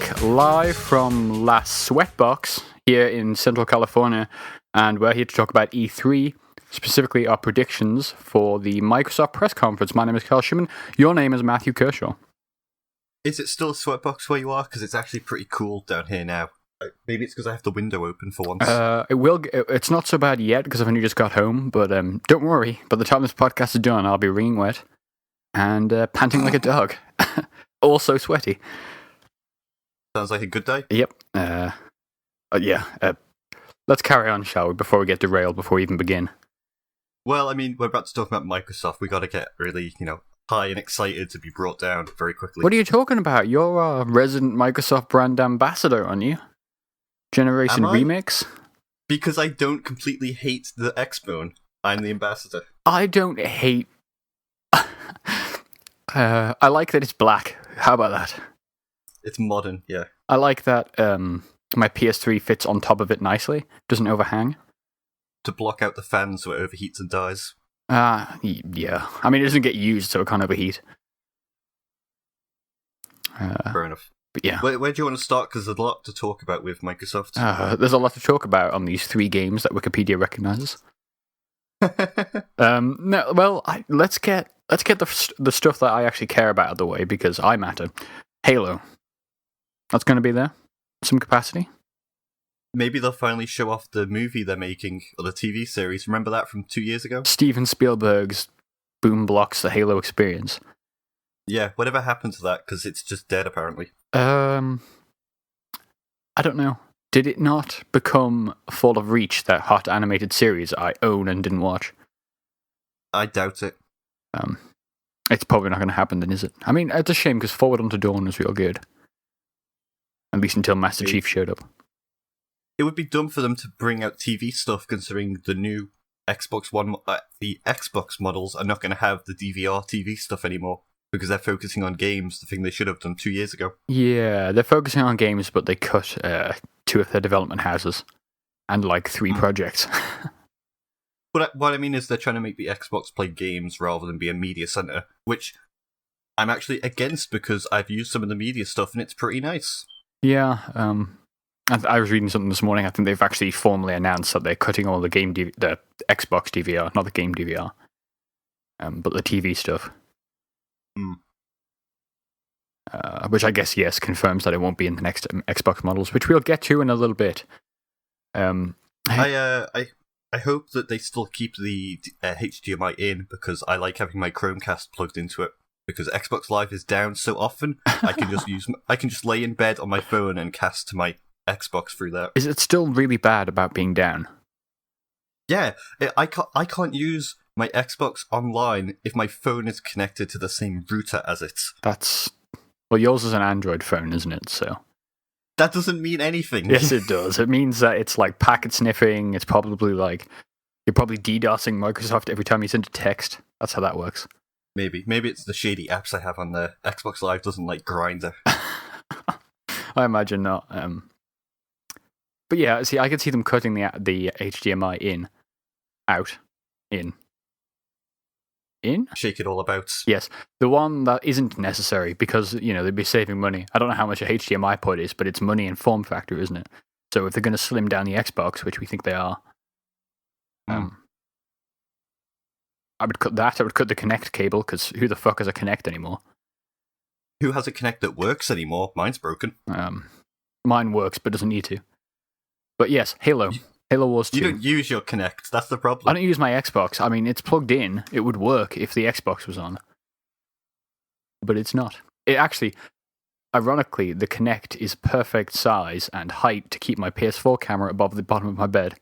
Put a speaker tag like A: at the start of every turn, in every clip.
A: back live from La Sweatbox here in Central California, and we're here to talk about E3, specifically our predictions for the Microsoft press conference. My name is Carl Schumann. Your name is Matthew Kershaw.
B: Is it still a Sweatbox where you are? Because it's actually pretty cool down here now. Maybe it's because I have the window open for once.
A: It's not so bad yet because I've only just got home, but don't worry. By the time this podcast is done, I'll be wringing wet and panting like a dog. Also sweaty.
B: Sounds like a good day.
A: Yep. Let's carry on, shall we, before we get derailed, before we even begin.
B: Well, I mean, we're about to talk about Microsoft. We got to get really, high and excited to be brought down very quickly.
A: What are you talking about? You're a resident Microsoft brand ambassador, aren't you? Generation Remix?
B: Because I don't completely hate the Xbone. I'm the ambassador.
A: I don't hate... I like that it's black. How about that?
B: It's modern, yeah.
A: I like that my PS3 fits on top of it nicely. Doesn't overhang.
B: To block out the fans so it overheats and dies.
A: Yeah. I mean, it doesn't get used, so it can't overheat.
B: Fair enough.
A: But yeah.
B: Where do you want to start? Because there's a lot to talk about with Microsoft.
A: There's a lot to talk about on these 3 games that Wikipedia recognizes. Let's get the stuff that I actually care about out of the way, because I matter. Halo. That's going to be there. Some capacity.
B: Maybe they'll finally show off the movie they're making, or the TV series. Remember that from 2 years ago?
A: Steven Spielberg's boom blocks the Halo experience.
B: Yeah, whatever happened to that, because it's just dead, apparently.
A: I don't know. Did it not become Fall of Reach, that hot animated series I own and didn't watch?
B: I doubt it.
A: It's probably not going to happen then, is it? I mean, it's a shame, because Forward Unto Dawn was real good. At least until Master Chief showed up.
B: It would be dumb for them to bring out TV stuff, considering the new Xbox One, the Xbox models are not going to have the DVR TV stuff anymore, because they're focusing on games, the thing they should have done 2 years ago.
A: Yeah, they're focusing on games, but they cut 2 of their development houses, and 3 projects.
B: But what I mean is they're trying to make the Xbox play games rather than be a media center, which I'm actually against, because I've used some of the media stuff and it's pretty nice.
A: Yeah, I was reading something this morning. I think they've actually formally announced that they're cutting all the the Xbox DVR, not the game DVR, but the TV stuff. Which I guess, yes, confirms that it won't be in the next Xbox models, which we'll get to in a little bit.
B: I hope that they still keep the HDMI in, because I like having my Chromecast plugged into it. Because Xbox Live is down so often, I can just lay in bed on my phone and cast to my Xbox through that.
A: Is it still really bad about being down?
B: Yeah, I can't use my Xbox online if my phone is connected to the same router as it.
A: Well, yours is an Android phone, isn't it? So
B: that doesn't mean anything.
A: Yes, it does. It means that it's packet sniffing. It's probably you're probably DDoSing Microsoft every time you send a text. That's how that works.
B: Maybe it's the shady apps I have on there. Xbox Live doesn't like Grindr.
A: I imagine not. But yeah, see, I could see them cutting the HDMI out.
B: Shake it all about.
A: Yes, the one that isn't necessary, because they'd be saving money. I don't know how much a HDMI port is, but it's money in form factor, isn't it? So if they're going to slim down the Xbox, which we think they are, I would cut that. I would cut the Kinect cable, because who the fuck has a Kinect anymore?
B: Who has a Kinect that works anymore? Mine's broken.
A: Mine works, but doesn't need to. But yes, Halo Wars 2.
B: You don't use your Kinect, that's the problem.
A: I don't use my Xbox. I mean, it's plugged in. It would work if the Xbox was on. But it's not. It actually, ironically, the Kinect is perfect size and height to keep my PS4 camera above the bottom of my bed.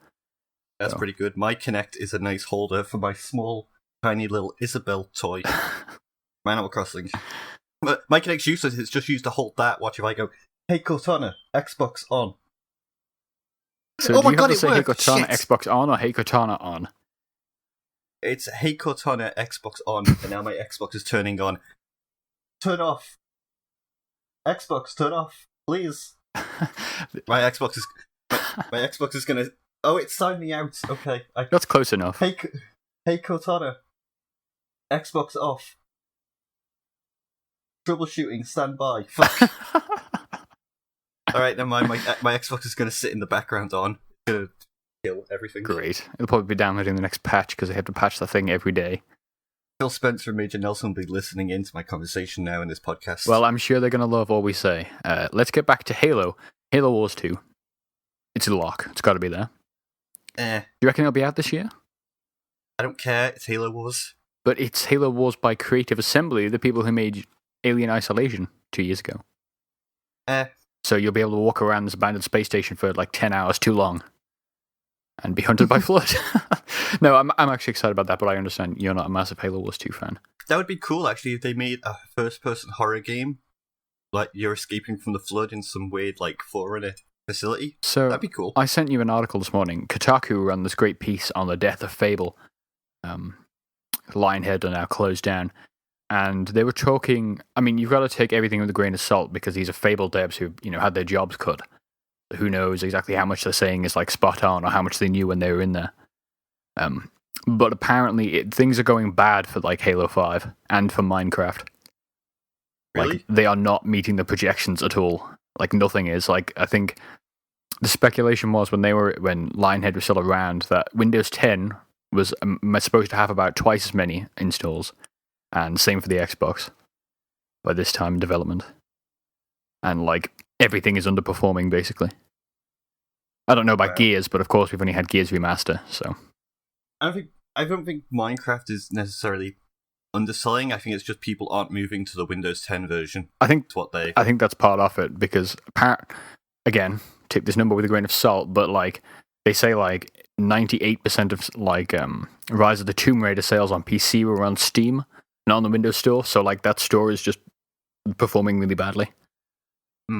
B: That's pretty good. My Kinect is a nice holder for my small, tiny little Isabel toy. My Animal Crossing. But my Kinect's useless. It's just used to hold that. Watch if I go, hey Cortana, Xbox on.
A: So do you have to say Hey Cortana, Xbox on, or Hey Cortana on?
B: It's Hey Cortana, Xbox on, and now my Xbox is turning on. Turn off. Xbox, turn off, please. My Xbox is gonna... Oh, it signed me out. Okay.
A: That's close enough.
B: Hey Cortana, Xbox off. Troubleshooting, stand by. Fuck. Alright, never mind. My Xbox is going to sit in the background on. It's going to kill everything.
A: Great. It'll probably be downloading the next patch because I have to patch the thing every day.
B: Phil Spencer and Major Nelson will be listening into my conversation now in this podcast.
A: Well, I'm sure they're going to love all we say. Let's get back to Halo. Halo Wars 2. It's a lock. It's got to be there. Do you reckon it'll be out this year?
B: I don't care. It's Halo Wars.
A: But it's Halo Wars by Creative Assembly, the people who made Alien Isolation 2 years ago. So you'll be able to walk around this abandoned space station for like 10 hours too long and be hunted by Flood. No, I'm actually excited about that, but I understand you're not a massive Halo Wars 2 fan.
B: That would be cool, actually, if they made a first-person horror game. Like, you're escaping from the Flood in some weird, like, Forerunner facility.
A: So
B: that'd be cool.
A: I sent you an article this morning. Kotaku ran this great piece on the death of Fable. Lionhead are now closed down. And they were talking... I mean, you've got to take everything with a grain of salt because these are Fable devs who, had their jobs cut. Who knows exactly how much they're saying is, like, spot on or how much they knew when they were in there. But apparently things are going bad for, like, Halo 5 and for Minecraft.
B: Really?
A: Like, they are not meeting the projections at all. Like, nothing is. Like, I think the speculation was when Lionhead was still around that Windows 10 was supposed to have about twice as many installs. And same for the Xbox by this time in development. And, like, everything is underperforming, basically. I don't know about Gears, but of course we've only had Gears Remaster, so...
B: I don't think Minecraft is necessarily underselling. I think it's just people aren't moving to the Windows 10 version.
A: I think that's part of it, because, again, take this number with a grain of salt, but, like, they say, like, 98% of, like, Rise of the Tomb Raider sales on PC were on Steam, not on the Windows Store, so, like, that store is just performing really badly,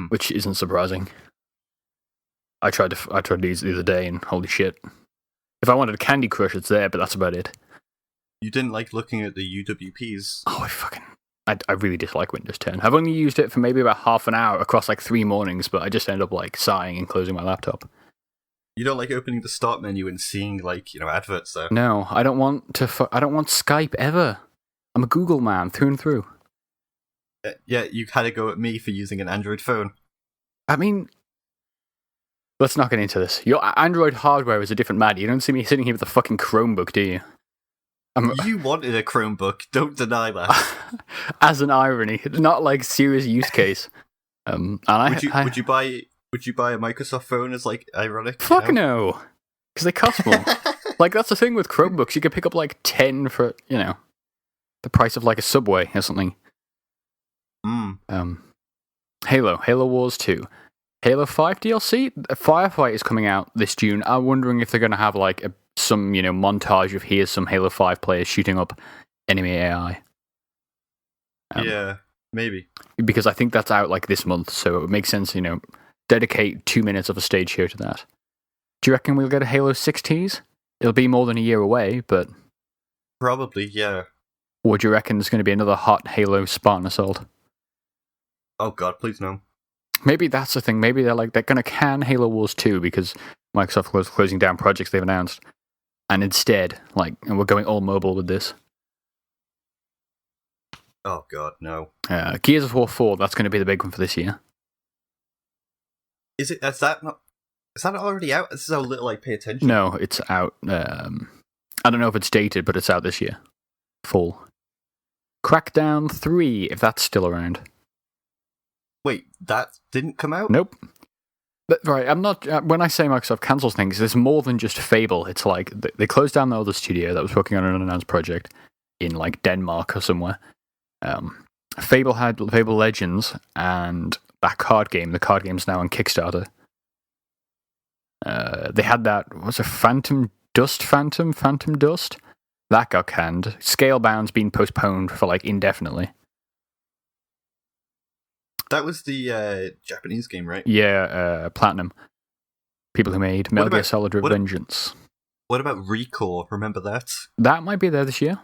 A: which isn't surprising. I tried these the other day, and holy shit. If I wanted a Candy Crush, it's there, but that's about it.
B: You didn't like looking at the UWPs?
A: Oh, I really dislike Windows 10. I've only used it for maybe about half an hour across, like, 3 mornings, but I just end up, like, sighing and closing my laptop.
B: You don't like opening the start menu and seeing, like, adverts there?
A: No, I don't want Skype ever. I'm a Google man, through and through.
B: Yeah, you had a go at me for using an Android phone.
A: I mean, let's not get into this. Your Android hardware is a different matter. You don't see me sitting here with a fucking Chromebook, do you?
B: You wanted a Chromebook, don't deny that.
A: As an irony, not like serious use case.
B: Would you buy a Microsoft phone as, like, ironic?
A: Fuck no, because they cost more. Like, that's the thing with Chromebooks. You could pick up, like, 10 for, the price of, like, a Subway or something. Halo Wars 2. Halo 5 DLC? Firefight is coming out this June. I'm wondering if they're going to have, like, some, montage of here's some Halo 5 players shooting up enemy AI.
B: Yeah, maybe.
A: Because I think that's out, like, this month, so it would make sense, dedicate 2 minutes of a stage show to that. Do you reckon we'll get a Halo 6 tease? It'll be more than a year away, but...
B: Probably, yeah.
A: Or do you reckon there's going to be another hot Halo Spartan Assault?
B: Oh god, please no.
A: Maybe that's the thing. Maybe they're going to can Halo Wars 2 because Microsoft was closing down projects they've announced. And instead, and we're going all mobile with this.
B: Oh god, no.
A: Gears of War 4, that's going to be the big one for this year.
B: Is that already out? This is how little I pay attention.
A: No, it's out. I don't know if it's dated, but it's out this year. Fall. Crackdown 3, if that's still around.
B: Wait, that didn't come out?
A: Nope. But, right, I'm not... when I say Microsoft cancels things, there's more than just Fable. It's like, they closed down the other studio that was working on an unannounced project in, like, Denmark or somewhere. Fable had Fable Legends, and that card game. The card game's now on Kickstarter. They had that... Was it Phantom Dust? That got canned. Scalebound's been postponed for, like, indefinitely.
B: That was the Japanese game, right?
A: Yeah, Platinum. People who made Metal Gear Solid Revengeance.
B: What about Recore? Remember that?
A: That might be there this year.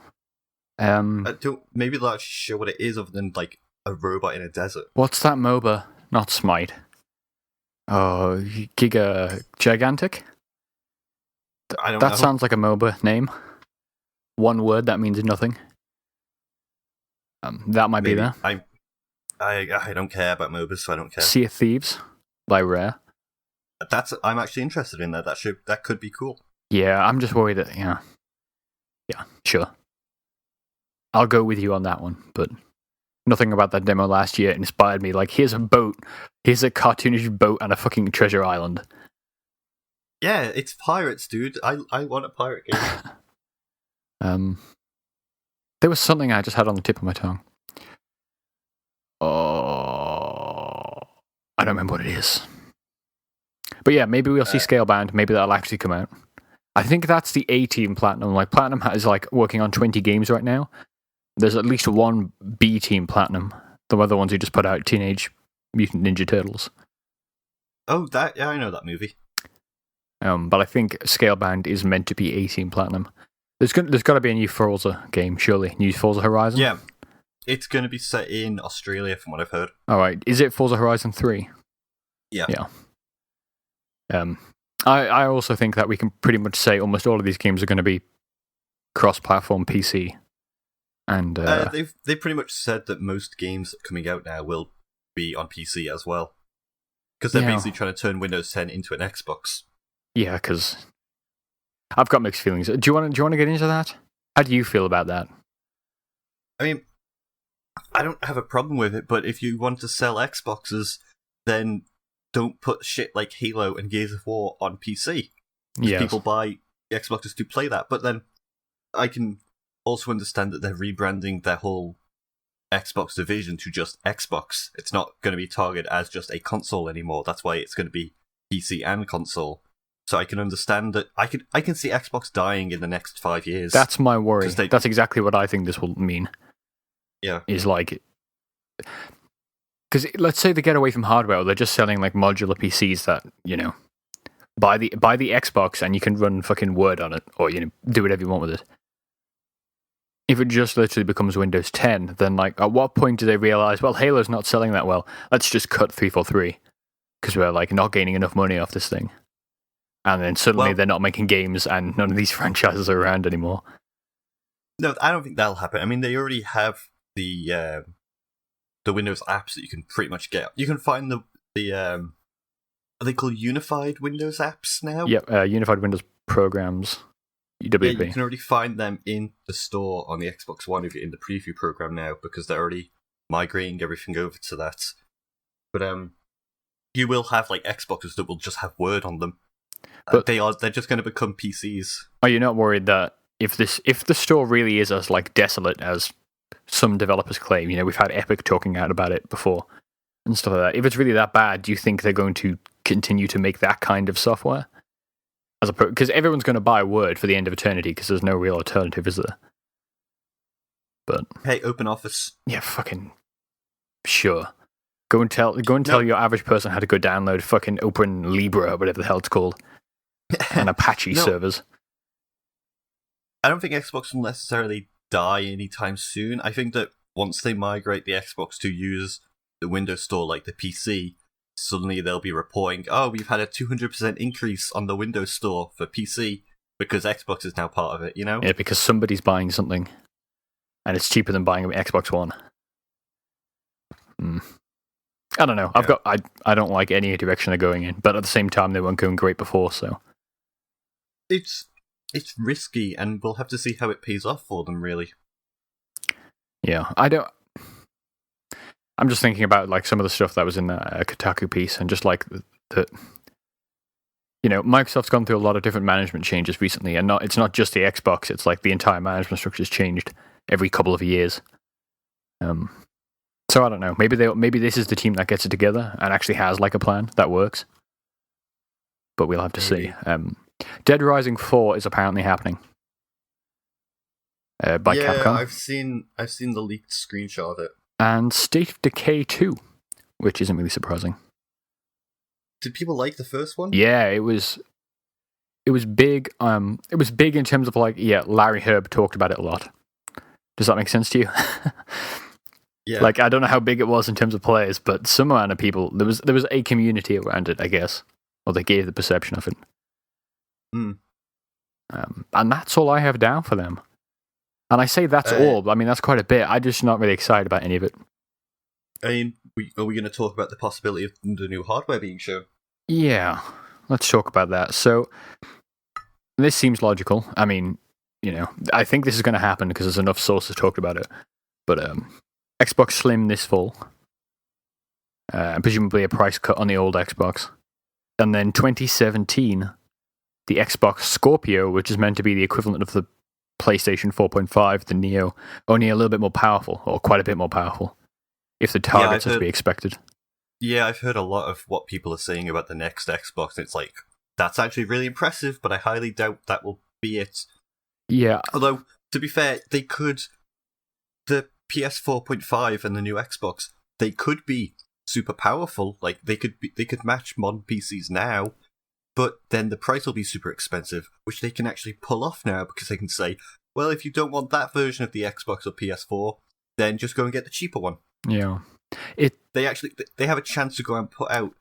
B: Maybe they'll actually show what it is other than, like, a robot in a desert.
A: What's that MOBA? Not Smite. Oh, Gigantic?
B: I don't know.
A: That sounds like a MOBA name. One word, that means nothing. That might be there.
B: I don't care about MOBAs, so I don't care.
A: Sea of Thieves. by Rare.
B: I'm actually interested in that. That could be cool.
A: Yeah, I'm just worried that yeah, sure. I'll go with you on that one, but nothing about that demo last year inspired me. Like, here's a boat, here's a cartoonish boat and a fucking treasure island.
B: Yeah, it's pirates, dude. I want a pirate game.
A: There was something I just had on the tip of my tongue. Oh, I don't remember what it is. But yeah, maybe we'll see Scalebound. Maybe that'll actually come out. I think that's the A-team Platinum. Like, Platinum is like working on 20 games right now. There's at least one B-team Platinum. The other ones who just put out Teenage Mutant Ninja Turtles.
B: Oh, I know that movie.
A: But I think Scalebound is meant to be A-team Platinum. There's got to be a new Forza game, surely. New Forza Horizon?
B: Yeah. It's going to be set in Australia, from what I've heard.
A: Alright, is it Forza Horizon 3?
B: Yeah.
A: I also think that we can pretty much say almost all of these games are going to be cross-platform PC. And
B: they pretty much said that most games coming out now will be on PC as well. Because they're basically trying to turn Windows 10 into an Xbox.
A: Yeah, because I've got mixed feelings. Do you want to get into that? How do you feel about that?
B: I mean, I don't have a problem with it, but if you want to sell Xboxes, then don't put shit like Halo and Gears of War on PC.
A: Yes.
B: People buy Xboxes to play that. But then I can also understand that they're rebranding their whole Xbox division to just Xbox. It's not going to be targeted as just a console anymore. That's why it's going to be PC and console. So I can understand that. I can see Xbox dying in the next 5 years.
A: That's my worry. That's exactly what I think this will mean.
B: Yeah.
A: Is like, because let's say they get away from hardware, or they're just selling like modular PCs that, you know, buy the Xbox and you can run fucking Word on it, or, you know, do whatever you want with it. If it just literally becomes Windows 10, then like, at what point do they realize, well, Halo's not selling that well, let's just cut 343 because we're like not gaining enough money off this thing, and then suddenly they're not making games and none of these franchises are around anymore.
B: No, I don't think that'll happen. I mean, they already have the Windows apps that you can pretty much get. You can find the are they called Unified Windows apps now?
A: Yep, Unified Windows Programs, UWP.
B: Yeah, you can already find them in the store on the Xbox One if you're in the preview program now, because they're already migrating everything over to that. But you will have like Xboxes that will just have Word on them. But they're just going to become PCs.
A: Are you not worried that if the store really is as like desolate as some developers claim, you know, we've had Epic talking out about it before and stuff like that. If it's really that bad, do you think they're going to continue to make that kind of software? Because everyone's going to buy Word for the end of eternity because there's no real alternative, is there? But
B: hey, OpenOffice.
A: Yeah, fucking sure. Go and tell your average person how to go download fucking Open Libra or whatever the hell it's called, and Apache servers.
B: I don't think Xbox will necessarily die anytime soon. I think that once they migrate the Xbox to use the Windows Store like the PC, suddenly they'll be reporting, oh, we've had a 200% increase on the Windows Store for PC because Xbox is now part of it, you know?
A: Yeah, because somebody's buying something and it's cheaper than buying an Xbox One. I don't know. Yeah. I don't like any direction they're going in, but at the same time they weren't going great before, so
B: it's risky, and we'll have to see how it pays off for them, really.
A: Yeah, I'm just thinking about like some of the stuff that was in a Kotaku piece, and just like the you know, Microsoft's gone through a lot of different management changes recently, and it's not just the Xbox, it's like the entire management structure's changed every couple of years. So I don't know. Maybe this is the team that gets it together and actually has like a plan that works. But we'll have to see. Dead Rising 4 is apparently happening. By Capcom.
B: Yeah, I've seen the leaked screenshot of it.
A: And State of Decay 2, which isn't really surprising.
B: Did people like the first one?
A: Yeah, it was big. It was big in terms of like, yeah, Larry Herb talked about it a lot. Does that make sense to you?
B: Yeah.
A: Like, I don't know how big it was in terms of players, but some amount of people, there was a community around it, I guess. Or they gave the perception of it. And that's all I have down for them. And I say that's all, but I mean, that's quite a bit. I'm just not really excited about any of it.
B: I mean, are we going to talk about the possibility of the new hardware being shown?
A: Yeah, let's talk about that. So, this seems logical. I mean, I think this is going to happen because there's enough sources talked about it. But Xbox Slim this fall, presumably a price cut on the old Xbox. And then 2017, the Xbox Scorpio, which is meant to be the equivalent of the PlayStation 4.5, the Neo, only a little bit more powerful, or quite a bit more powerful, if the targets are to be expected.
B: Yeah, I've heard a lot of what people are saying about the next Xbox. It's like, that's actually really impressive, but I highly doubt that will be it.
A: Yeah.
B: Although, to be fair, the PS4.5 and the new Xbox, they could be super powerful. Like, they could match modern PCs now, but then the price will be super expensive, which they can actually pull off now because they can say, well, if you don't want that version of the Xbox or PS4, then just go and get the cheaper one.
A: Yeah.
B: They have a chance to go and put out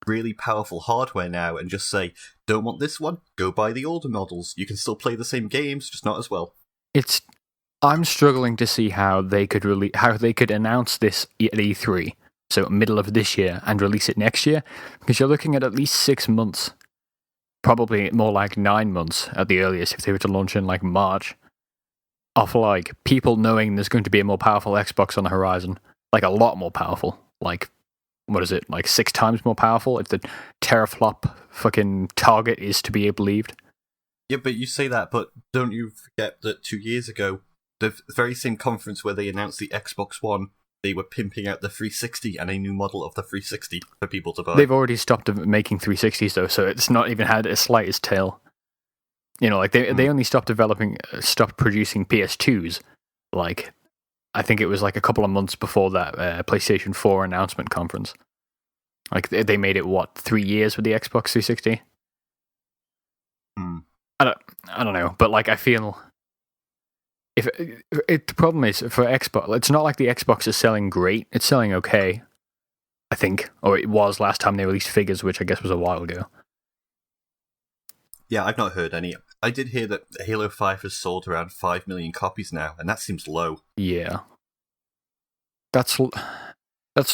B: really powerful hardware now and just say, don't want this one? Go buy the older models. You can still play the same games, just not as well.
A: I'm struggling to see how they could announce this at E3, so middle of this year, and release it next year, because you're looking at least 6 months, probably more like 9 months at the earliest if they were to launch in like March, of like people knowing there's going to be a more powerful Xbox on the horizon, like a lot more powerful, like what is it, like 6 times more powerful if the teraflop fucking target is to be believed.
B: Yeah, but you say that, but don't you forget that 2 years ago, the very same conference where they announced the Xbox One, they were pimping out the 360 and a new model of the 360 for people to buy.
A: They've already stopped making 360s though, so it's not even had a slightest tail. Like they only stopped producing PS2s, like I think it was like a couple of months before that PlayStation 4 announcement conference. Like they made it 3 years with the Xbox 360. I don't know, but like I feel the problem is for Xbox, it's not like the Xbox is selling great. It's selling okay, I think, or it was last time they released figures, which I guess was a while ago.
B: Yeah, I've not heard any. I did hear that Halo 5 has sold around 5 million copies now, and that seems low.
A: Yeah, that's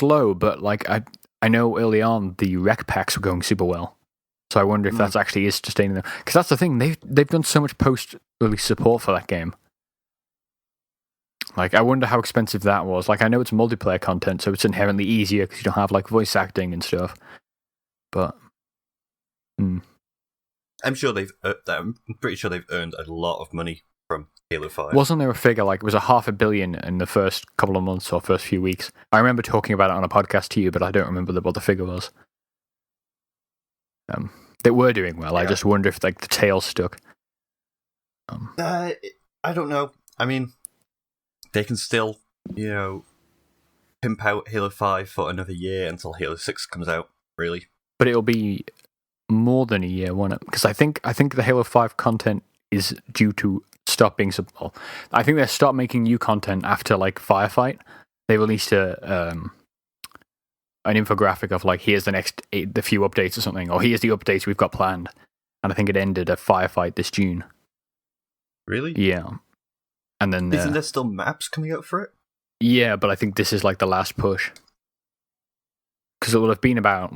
A: low, but like I know early on the rec packs were going super well. So I wonder if that actually is sustaining them. Because that's the thing, they've done so much post-release support for that game. Like, I wonder how expensive that was. Like, I know it's multiplayer content, so it's inherently easier because you don't have, like, voice acting and stuff. But,
B: I'm pretty sure they've earned a lot of money from Halo 5.
A: Wasn't there a figure, like, it was $500 million in the first couple of months or first few weeks? I remember talking about it on a podcast to you, but I don't remember what the figure was. They were doing well. Yeah. I just wonder if like the tail stuck.
B: I don't know. I mean, they can still, pimp out Halo 5 for another year until Halo 6 comes out, really.
A: But it'll be more than a year, won't it? Because I think the Halo 5 content is due to stop being support. I think they stopped making new content after like Firefight. They released an infographic of like, here's the few updates or something, or here's the updates we've got planned. And I think it ended at Firefight this June.
B: Really?
A: Yeah. And then
B: isn't there still maps coming out for it?
A: Yeah, but I think this is like the last push. Because it would have been about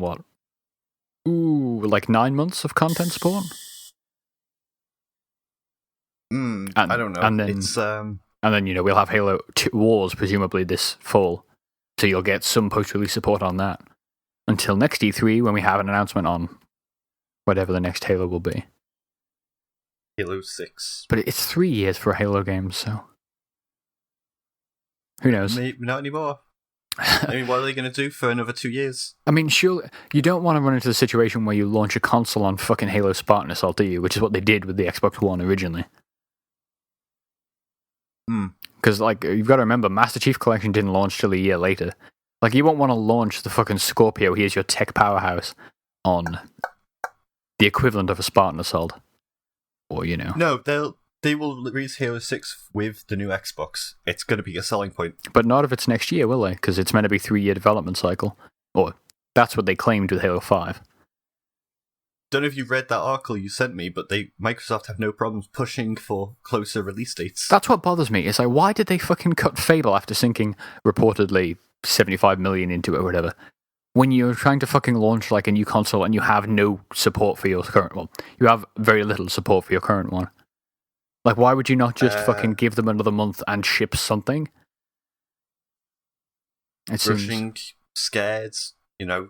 A: like 9 months of content support.
B: I don't know.
A: And then
B: it's
A: and then we'll have Halo 2 Wars presumably this fall. So you'll get some post-release support on that. Until next E3 when we have an announcement on whatever the next Halo will be.
B: Halo 6.
A: But it's 3 years for a Halo game, so who knows?
B: Maybe not anymore. I mean, what are they going to do for another 2 years?
A: I mean, surely you don't want to run into the situation where you launch a console on fucking Halo Spartan Assault, do you? Which is what they did with the Xbox One originally. Because, like, you've got to remember, Master Chief Collection didn't launch till a year later. Like, you won't want to launch the fucking Scorpio, here's your tech powerhouse, on the equivalent of a Spartan Assault. Or,
B: No, they will release Halo 6 with the new Xbox. It's going to be a selling point.
A: But not if it's next year, will they? Because it's meant to be 3-year development cycle. Or, that's what they claimed with Halo 5.
B: Don't know if you read that article you sent me, but Microsoft have no problems pushing for closer release dates.
A: That's what bothers me. It's like, why did they fucking cut Fable after sinking, reportedly, $75 million into it or whatever. When you're trying to fucking launch like a new console and you have no support for your current one, you have very little support for your current one. Like, why would you not just fucking give them another month and ship something?
B: Rushing, scared,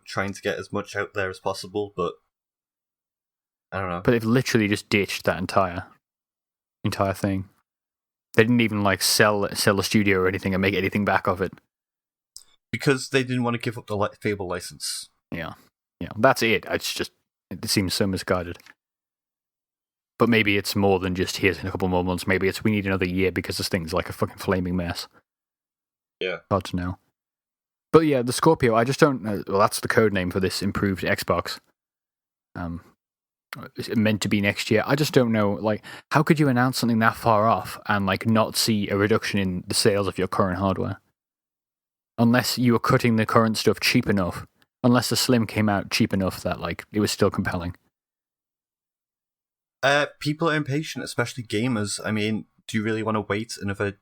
B: trying to get as much out there as possible, but I don't know.
A: But they've literally just ditched that entire thing. They didn't even like sell a studio or anything and make anything back of it.
B: Because they didn't want to give up the Fable license.
A: Yeah, that's it. It seems so misguided. But maybe it's more than just here's in a couple more months. Maybe it's we need another year because this thing's like a fucking flaming mess.
B: Yeah.
A: Hard to know. But yeah, the Scorpio, I just don't know. Well, that's the code name for this improved Xbox. It's meant to be next year. I just don't know. Like, how could you announce something that far off and like not see a reduction in the sales of your current hardware? Unless you were cutting the current stuff cheap enough. Unless the Slim came out cheap enough that like it was still compelling.
B: People are impatient, especially gamers. I mean, do you really want to wait another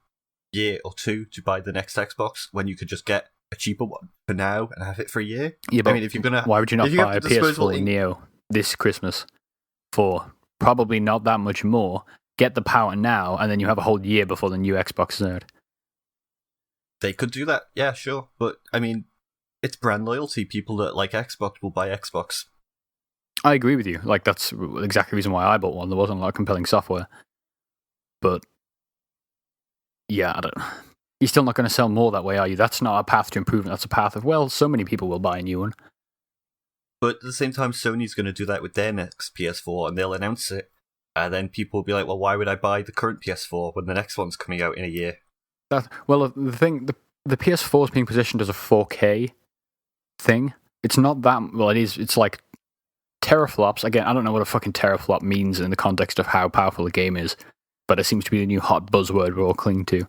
B: year or two to buy the next Xbox when you could just get a cheaper one for now and have it for a year?
A: Yeah, but
B: I mean, if you're gonna,
A: why would you not buy a PS4 Neo this Christmas for probably not that much more? Get the power now, and then you have a whole year before the new Xbox is out.
B: They could do that, yeah, sure. But, I mean, it's brand loyalty. People that like Xbox will buy Xbox.
A: I agree with you. Like, that's exactly the reason why I bought one. There wasn't a lot of compelling software. But, yeah, you're still not going to sell more that way, are you? That's not a path to improvement. That's a path of, well, so many people will buy a new one.
B: But at the same time, Sony's going to do that with their next PS4, and they'll announce it. And then people will be like, well, why would I buy the current PS4 when the next one's coming out in a year?
A: Well, the thing, the PS4 is being positioned as a 4K thing. It's not that, well, it is, it's like teraflops. Again, I don't know what a fucking teraflop means in the context of how powerful a game is, but it seems to be the new hot buzzword we're all clinging to.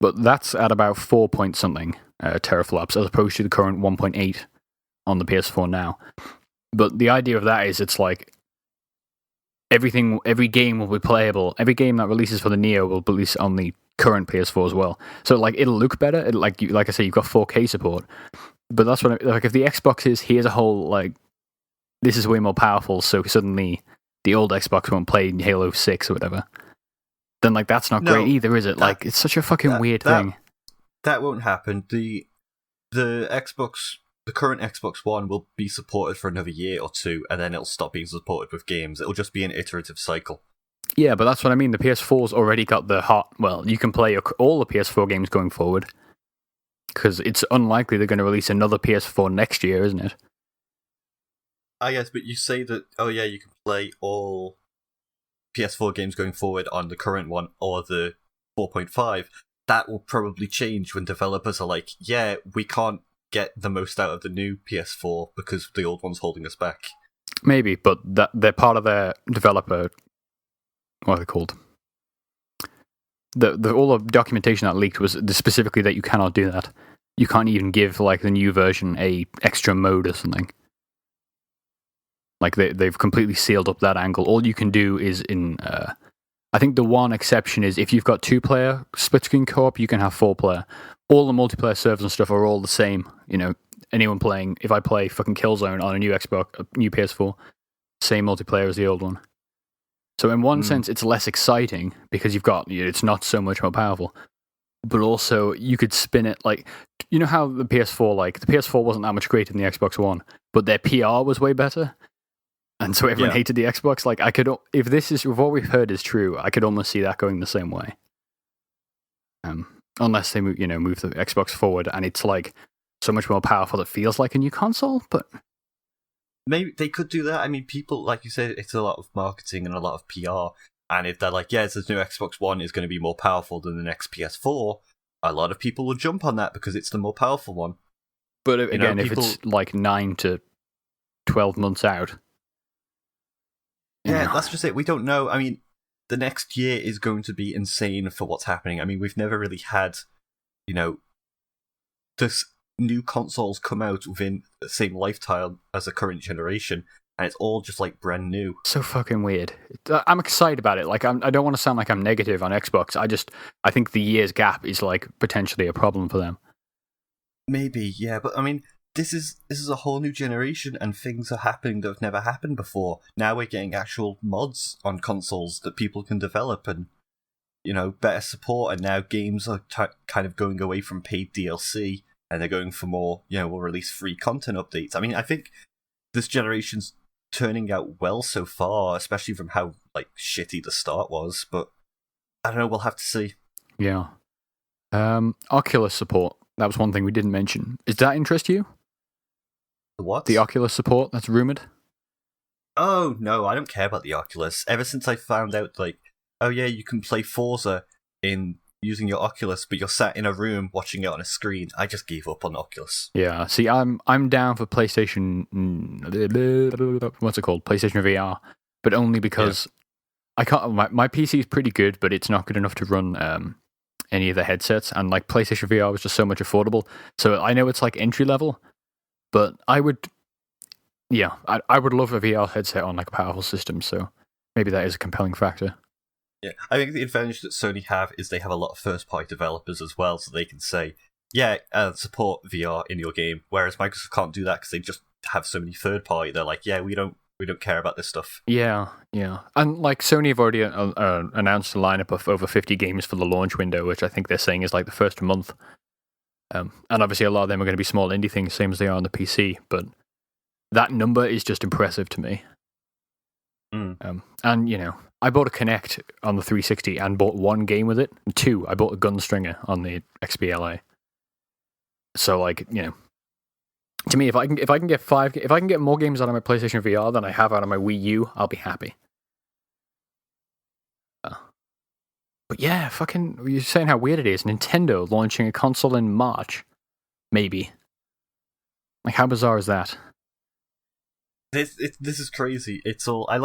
A: But that's at about 4 point something teraflops, as opposed to the current 1.8 on the PS4 now. But the idea of that is it's like every game will be playable. Every game that releases for the Neo will release on the current PS4 as well. So like it'll look better. Like I say, you've got 4K support. But that's what like if the Xbox is here's a whole like this is way more powerful, so suddenly the old Xbox won't play Halo 6 or whatever. Then like that's not great either, is it? Like it's such a fucking weird thing.
B: That won't happen. The Xbox, the current Xbox One will be supported for another year or two, and then it'll stop being supported with games. It'll just be an iterative cycle.
A: Yeah, but that's what I mean. The PS4's already got the hot... Well, you can play all the PS4 games going forward. Because it's unlikely they're going to release another PS4 next year, isn't it?
B: Yes, but you say that, oh yeah, you can play all PS4 games going forward on the current one or the 4.5. That will probably change when developers are like, yeah, we can't get the most out of the new PS4 because the old one's holding us back.
A: Maybe, but they're part of their developer... What are they called? All the documentation that leaked was specifically that you cannot do that. You can't even give like the new version a extra mode or something. Like they've completely sealed up that angle. All you can do is in. I think the one exception is if you've got 2-player split screen co-op, you can have 4-player. All the multiplayer servers and stuff are all the same. You know, anyone playing. If I play fucking Killzone on a new Xbox, a new PS4, same multiplayer as the old one. So in one sense, it's less exciting because it's not so much more powerful. But also, you could spin it like, you know how the PS4 wasn't that much greater than the Xbox One, but their PR was way better, and so everyone hated the Xbox. Like if what we've heard is true, I could almost see that going the same way. Unless they move the Xbox forward, and it's like so much more powerful, it feels like a new console, but.
B: Maybe they could do that. I mean, people, like you said, it's a lot of marketing and a lot of PR. And if they're like, yeah, this new Xbox One is going to be more powerful than the next PS4, a lot of people will jump on that because it's the more powerful one.
A: But again, if it's like 9 to 12 months out.
B: Yeah, that's just it. We don't know. I mean, the next year is going to be insane for what's happening. I mean, we've never really had, this new consoles come out within the same lifetime as the current generation, and it's all just like brand new.
A: So fucking weird. I'm excited about it. Like I don't want to sound like I'm negative on Xbox. I think the year's gap is like potentially a problem for them.
B: Maybe, yeah, but I mean, this is a whole new generation, and things are happening that have never happened before. Now we're getting actual mods on consoles that people can develop, and better support. And now games are kind of going away from paid DLC, and they're going for more. We'll release free content updates. I mean, I think this generation's turning out well so far, especially from how shitty the start was. But I don't know. We'll have to see.
A: Yeah. Oculus support. That was one thing we didn't mention. Does that interest you?
B: The what?
A: The Oculus support that's rumored?
B: Oh, no, I don't care about the Oculus. Ever since I found out, oh yeah, you can play Forza in using your Oculus, but you're sat in a room watching it on a screen, I just gave up on Oculus.
A: Yeah, see, I'm down for PlayStation... What's it called? PlayStation VR. But only because I can't... My PC is pretty good, but it's not good enough to run... any of the headsets, and PlayStation VR was just so much affordable. So I know it's entry level, but I would love a VR headset on a powerful system. So maybe that is a compelling factor.
B: Yeah, I think the advantage that Sony have is they have a lot of first party developers as well, so they can say, support VR in your game. Whereas Microsoft can't do that because they just have so many third party. They're like, we don't care about this stuff.
A: Yeah. And Sony have already announced a lineup of over 50 games for the launch window, which I think they're saying is the first month. And obviously a lot of them are going to be small indie things, same as they are on the PC. But that number is just impressive to me.
B: Mm.
A: And, I bought a Kinect on the 360 and bought one game with it. And two, I bought a Gunstringer on the XBLA. So, to me, if I can get more games out of my PlayStation VR than I have out of my Wii U, I'll be happy. But yeah, you're saying how weird it is. Nintendo launching a console in March, maybe. How bizarre is that?
B: This is crazy. It's all by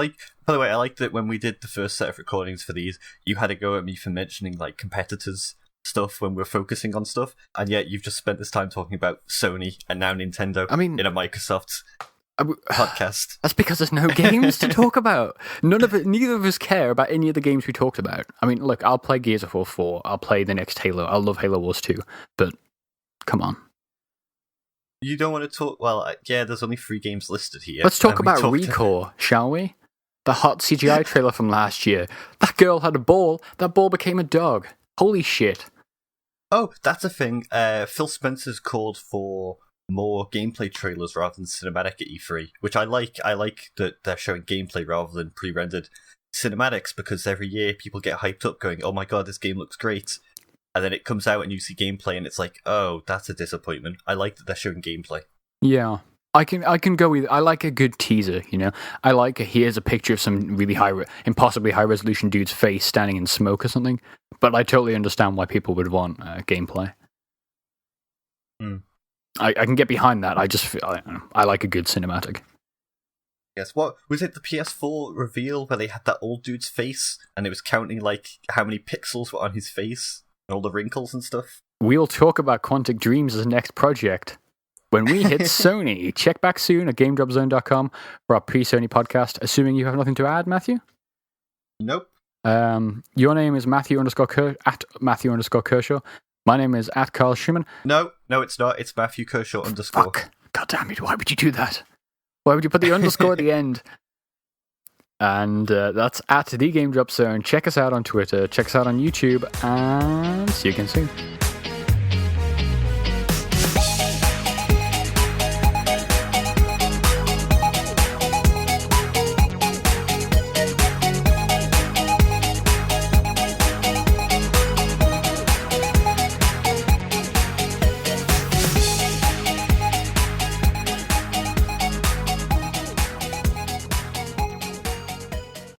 B: the way, I like that when we did the first set of recordings for these, you had to go at me for mentioning competitors stuff when we're focusing on stuff, and yet you've just spent this time talking about Sony and now Nintendo. I mean, in a Microsoft podcast.
A: That's because there's no games to talk about. Neither of us care about any of the games we talked about. I mean, look, I'll play Gears of War 4. I'll play the next Halo. I'll love Halo Wars 2. But come on.
B: You don't want to talk... Well, there's only 3 games listed here.
A: Let's talk about Recore, shall we? The hot CGI trailer from last year. That girl had a ball. That ball became a dog. Holy shit.
B: Oh, that's a thing. Phil Spencer's called for more gameplay trailers rather than cinematic at E3, which I like. I like that they're showing gameplay rather than pre-rendered cinematics, because every year people get hyped up going, oh my god, this game looks great. And then it comes out and you see gameplay and it's like, oh, that's a disappointment. I like that they're showing gameplay.
A: Yeah. I can go with... I like a good teaser, I like here's a picture of some really impossibly high-resolution dude's face standing in smoke or something. But I totally understand why people would want gameplay.
B: Mm.
A: I can get behind that. I like a good cinematic.
B: Yes, what was it? The PS4 reveal where they had that old dude's face and it was counting how many pixels were on his face and all the wrinkles and stuff.
A: We'll talk about Quantic Dreams as next project when we hit Sony. Check back soon at GameDropZone.com for our pre-Sony podcast. Assuming you have nothing to add, Matthew.
B: Nope.
A: Your name is at Matthew _ Kershaw. My name is at Carl Schumann.
B: No, it's not. It's Matthew Kershaw _
A: Fuck. God damn it. Why would you do that? Why would you put the underscore at the end? And that's at the Game Drop Zone. Check us out on Twitter. Check us out on YouTube. And see you again soon.